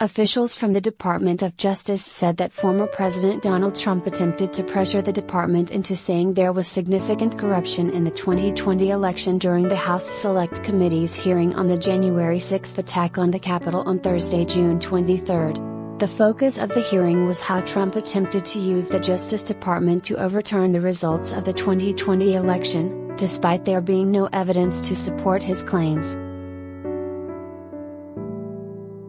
Officials from the Department of Justice said that former President Donald Trump attempted to pressure the department into saying there was significant corruption in the 2020 election during the House Select Committee's hearing on the January 6 attack on the Capitol on Thursday, June 23. The focus of the hearing was how Trump attempted to use the Justice Department to overturn the results of the 2020 election, despite there being no evidence to support his claims.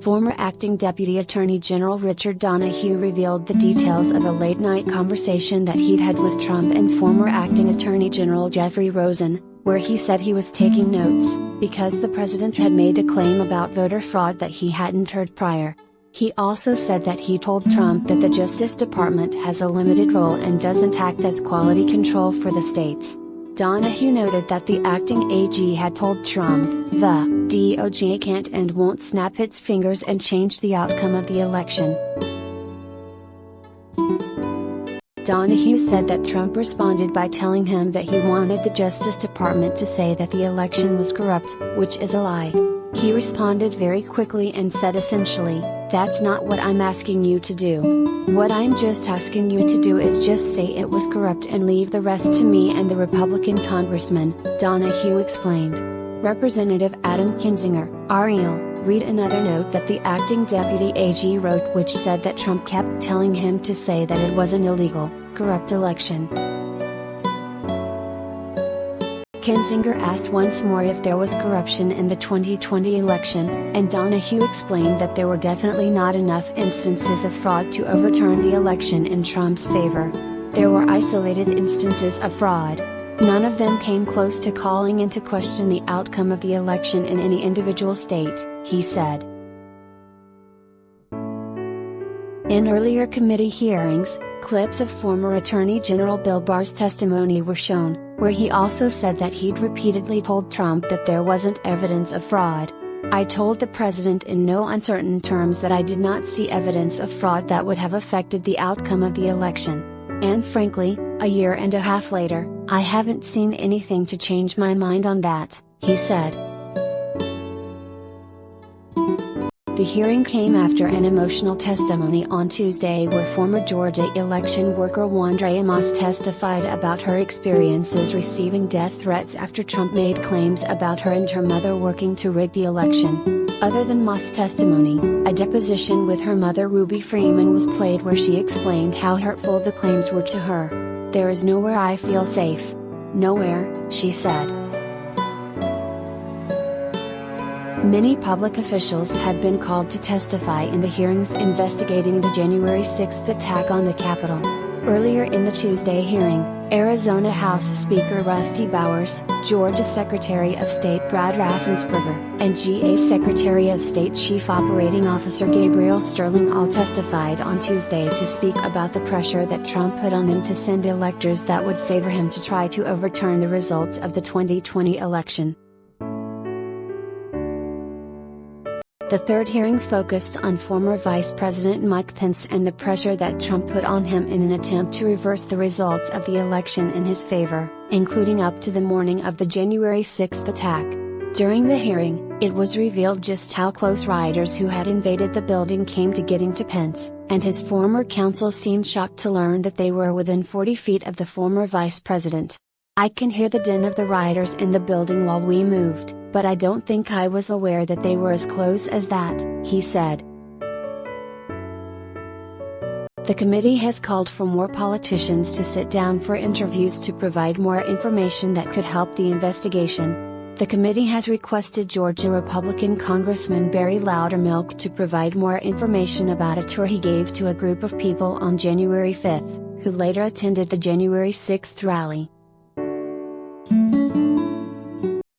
Former Acting Deputy Attorney General Richard Donahue revealed the details of a late-night conversation that he'd had with Trump and former Acting Attorney General Jeffrey Rosen, where he said he was taking notes, because the president had made a claim about voter fraud that he hadn't heard prior. He also said that he told Trump that the Justice Department has a limited role and doesn't act as quality control for the states. Donahue noted that the acting AG had told Trump, the DOJ can't and won't snap its fingers and change the outcome of the election. Donahue said that Trump responded by telling him that he wanted the Justice Department to say that the election was corrupt, which is a lie. He responded very quickly and said essentially, "That's not what I'm asking you to do. What I'm just asking you to do is just say it was corrupt and leave the rest to me and the Republican congressman," Donahue explained. Representative Adam Kinzinger, RL, read another note that the acting deputy AG wrote, which said that Trump kept telling him to say that it was an illegal, corrupt election. Kinzinger asked once more if there was corruption in the 2020 election, and Donahue explained that there were definitely not enough instances of fraud to overturn the election in Trump's favor. There were isolated instances of fraud. None of them came close to calling into question the outcome of the election in any individual state, he said. In earlier committee hearings, clips of former Attorney General Bill Barr's testimony were shown, where he also said that he'd repeatedly told Trump that there wasn't evidence of fraud. "I told the president in no uncertain terms that I did not see evidence of fraud that would have affected the outcome of the election. And frankly, a year and a half later, I haven't seen anything to change my mind on that," he said. The hearing came after an emotional testimony on Tuesday where former Georgia election worker Wandrea Moss testified about her experiences receiving death threats after Trump made claims about her and her mother working to rig the election. Other than Moss' testimony, a deposition with her mother Ruby Freeman was played where she explained how hurtful the claims were to her. "There is nowhere I feel safe. Nowhere," she said. Many public officials had been called to testify in the hearings investigating the January 6 attack on the Capitol. Earlier in the Tuesday hearing, Arizona House Speaker Rusty Bowers, Georgia Secretary of State Brad Raffensperger, and GA Secretary of State Chief Operating Officer Gabriel Sterling all testified on Tuesday to speak about the pressure that Trump put on them to send electors that would favor him to try to overturn the results of the 2020 election. The third hearing focused on former Vice President Mike Pence and the pressure that Trump put on him in an attempt to reverse the results of the election in his favor, including up to the morning of the January 6 attack. During the hearing, it was revealed just how close rioters who had invaded the building came to getting to Pence, and his former counsel seemed shocked to learn that they were within 40 feet of the former vice president. "I can hear the din of the rioters in the building while we moved, but I don't think I was aware that they were as close as that," he said. The committee has called for more politicians to sit down for interviews to provide more information that could help the investigation. The committee has requested Georgia Republican Congressman Barry Loudermilk to provide more information about a tour he gave to a group of people on January 5, who later attended the January 6 rally.